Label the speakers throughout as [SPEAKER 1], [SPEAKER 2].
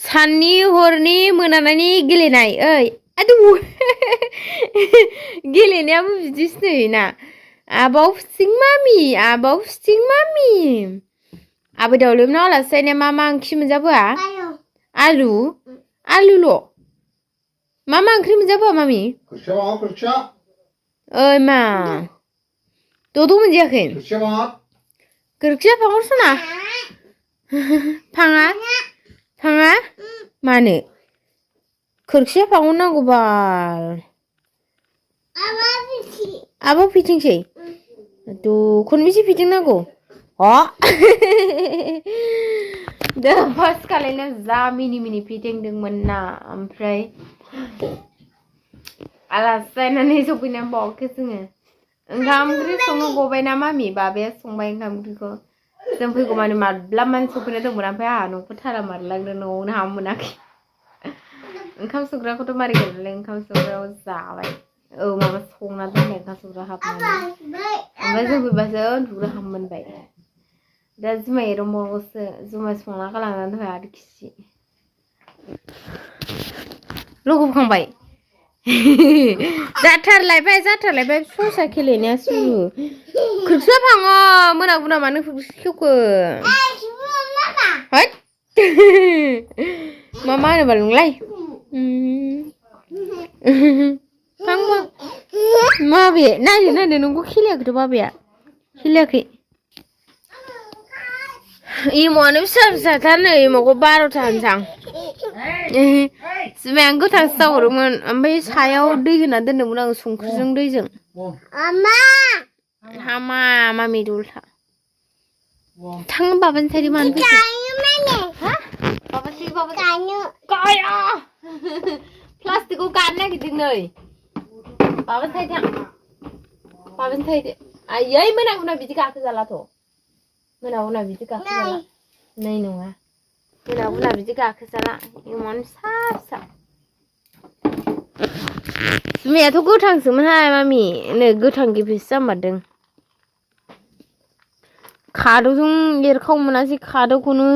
[SPEAKER 1] साननि हरनि मोनानायनि गेलेनाय ओइ आदु गेलेनायाबो बिदिसो ना आबाव फुथिं मामि आबै दावलोमनाव आलासि जानाया मा ओंख्रि मोनजाबोआ आलुल' मा ओंख्रि मोनजाबोआ मामि ओइ मा दद' मोनजायाखै गोरखिया फांहर सना फाङा मानो खोरखिया फांहरनांगौ बाल आबा फिथिंसै खनबेसे फिदिंनांगौ फार्स्ट खालायनो जा मिनि फिदिंदोंमोन ना ओमफ्राय आलासि जानानै सफैनानै बावाखै जोङो ओंखाम ओंख्रि संनो गबायना मामि बाबाया संबाय ओंखाम ओंख्रिखौ जों फैगौ माने माब्ला सफैना दंमोन ओमफ्राय आंहा न'खौ थारा मारलांदों न'आवनो हाबनो मोनाखै ओंखाम संग्राखौथ' मारै गेलेनाय ओंखाम संग्रायाव जाबाय माबा संना दोननाय ओंखाम संग्रा हाबनानै ओमफ्राय जों फैबासो उन्दुग्रा हाबमोनबाय दा जुमाय एरनबावगौसो जुमाय संना गालांनानै दोनबाय आरो खिसि लुगैखांबाय जाथारलायबाय फिसा खेलेनाया सुरु खोरखिया फाङो मोना मानो खोरखि खेवखो मा होनोबाल नोंलाय माबे नायनो नोंखौ खेलायाखैथ' बाबाया खेलायाखै इम'आनो फिसाथार नै इम'खौ 12था होनसां जुमायानो गोथांसो जाहरोमोन ओमफ्राय सायाव दै होना दोनदोंमोन आं संख्रिजों दैजों हामा मामि दलथा थां बाबानि साइड मानो फैखो गाया प्लास्टिकखौ गारनो नागिरदों नै बाबानि साइड आयै मोना बिदि गाखोजालाथ' मोना बिदि गाखोजाला नै नङा मोना बिदि गाखोजाला इमानो फिसा जुमायाथ' गोथांसोमोनहाय मामि नै गोथां गेफेसो जामारदों खादौजों एरखाव मोनासै खादौखौनो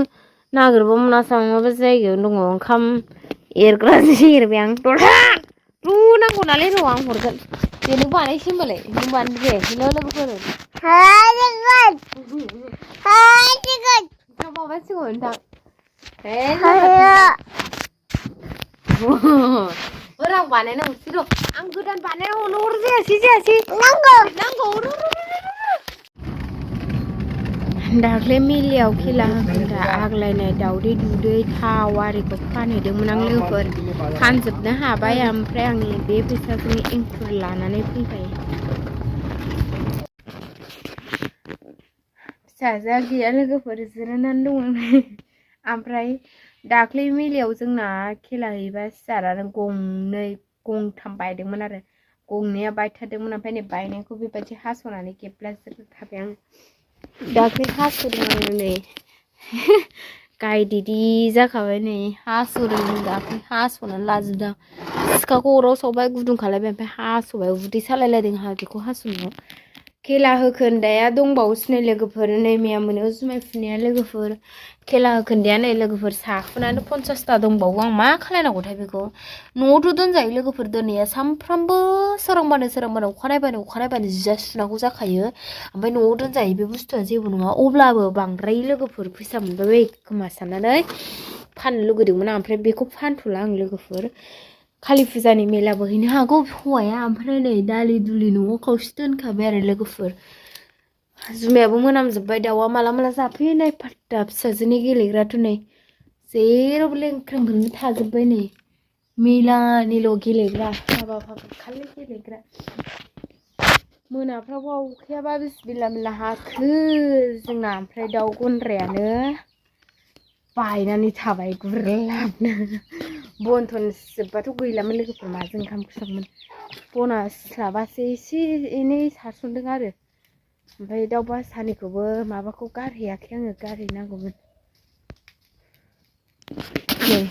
[SPEAKER 1] नागिरबा मोनासै आं माबा जायगायाव दङ ओंखाम एरग्राजों एरबाय आं दलहा नांगौ नालाय र' आं हरगोन दे नों बानायसै होनबालाय नों बानाय दे हेल' लोगोफोर माबासिगौ नोंथां आं बानायनांगौसै र' आं गोदान बानायना हरनो जायासै नांगौ दाख्लै मेलायाव खेला होग्रा आग्लायनाय दावदै दुदै थाव आरिखौ फानहैदोंमोन आं लोगोफोर फानजोबनो हाबाय ओमफ्राय आं बे फैसाजों एंखुर लानानै फैबाय फिसाजोआ गैया लोगोफोर जिरायनानै दङ ओमफ्राय दाख्लै मेलायाव जोंना खेला हैबा सियारानो गंथाम बायदोंमोन आरो गंनैया बायथारदोंमोन ओमफ्राय नै बायनायखौ बेबायदि हास'नानै गेब्लाजोबथारबाय आं दाख्लै हास'दों आङो नै गायदिदि जाखाबाय नै हास'दों दाख्लै हास'नानै लाजोबदों सिखाखौ अराव सावबाय गुदुं खालायबाय ओमफ्राय हास'बाय उदै सालायलायदों आंहा बेखौ हास'नायाव खेला होखोन्दाया दंबावोसो नै लोगोफोर नै मैया मोनायाव जुमाय फुनाया लोगोफोर खेला होखोन्दाया नै लोगोफोर साखोनानो 50ता दंबावो आं मा खालायनांगौथाय बेखौ न'आवथ' दोनजायो लोगोफोर दोननाया सानफ्रामबो सोरांबानो अखानायबानो जिया सुनांगौ जाखायो ओमफ्राय न'आव दोनजायो बे बुस्थुआ जेबो नङा अब्लाबो बांद्राय लोगोफोर फैसा मोनबाय खोमा साननानै फाननो लुगैदोंमोन आं ओमफ्राय बेखौ फानथ'ला आं लोगोफोर कालि फुजानि मेलाबो हैनो हागौ हौवाया ओमफ्राय नै दालि दुलि न'आव खावसे दोनखाबाय आरो लोगोफोर जुमायाबो मोनामजोब्बाय दाउआ माला जाफैयो नाय फात्ता फिसाजोनि गेलेग्राथ' नै जेरावबो लेंख्रोंखौनो थाजोब्बाय नै मेलानिल' गेलेग्रा हाबा खालि गेलेग्रा मोनाफ्राव अखायाबा बिसिबिला मिला हाखो जोंना ओमफ्राय दाउ गन्द्रायानो बायनानै थाबाय गुरलाबनो बनथन जोब्बाथ' गैलामोन लोगोफोर माजों ओंखाम संगोन बना सिस्लाबासो एसे एनै सारसनदों आरो ओमफ्राय दाउ बासानिखौबो माबाखौ गारहैयाखै आङो गारहैनांगौमोन नै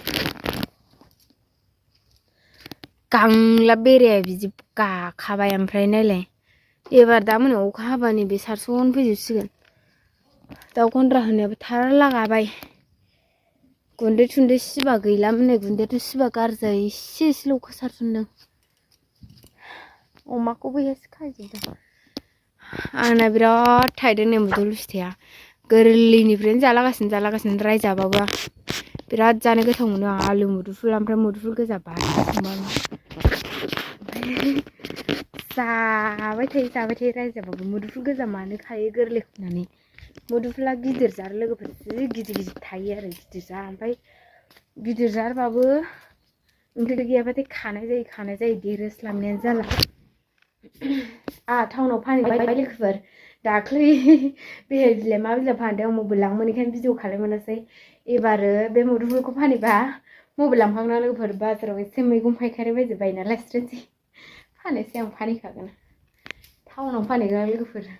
[SPEAKER 1] गांलाब बेराया बिदि गाखाबाय ओमफ्राय नायलाय एबार दा मोनायाव अखा हाबानो बे सारसन फैजोबसिगोन दाउ गन्द्रा होनायाबो थारला गाबाय गुन्दै थुन्दै सिबा गैलामोन नै गुन्दैयाथ' सिबा गारजायो एसे एसेल' सारसनदों अमाखौबो एसे खाजोबदों आंना बिराद थायदों नै मुदुफुल फिथाइया गोरलैनिफ्रायनो जालागासिनो रायजाबाबो बिराद जानो गोथाव मोनो आं आलु मुदुफुल ओमफ्राय मुदुफुल गोजा बाथोन संबाबो जाबाय थायो रायजाबाबो मुदुफुल गोजा मानो खायो गोरलैखौ होननानै मुदुफुला गिदिर जार लोगोफोर जि गिदिर थायो आरो गिदिर जार ओमफ्राय गिदिर जारबाबो ओंख्रि गैयाबाथाय खानाय जायो देरस्लाबनायानो जाला टाउनाव फानहैबाय लोगोफोर दाख्लै बेहेर बिलाइ मा बिलाइ फानदों मबाइल लांनो बेखायनो भिडिअ खालामनो मोनासै एबारो बे मुदुफुलखौ फानहैबा मबाइल लांफांना लोगोफोर बाजाराव एसे मैगं फायखारि बायना लायस्रोनोसै फाननोसै आं फानहैखागोन टाउनाव फानहैगोन लोगोफोर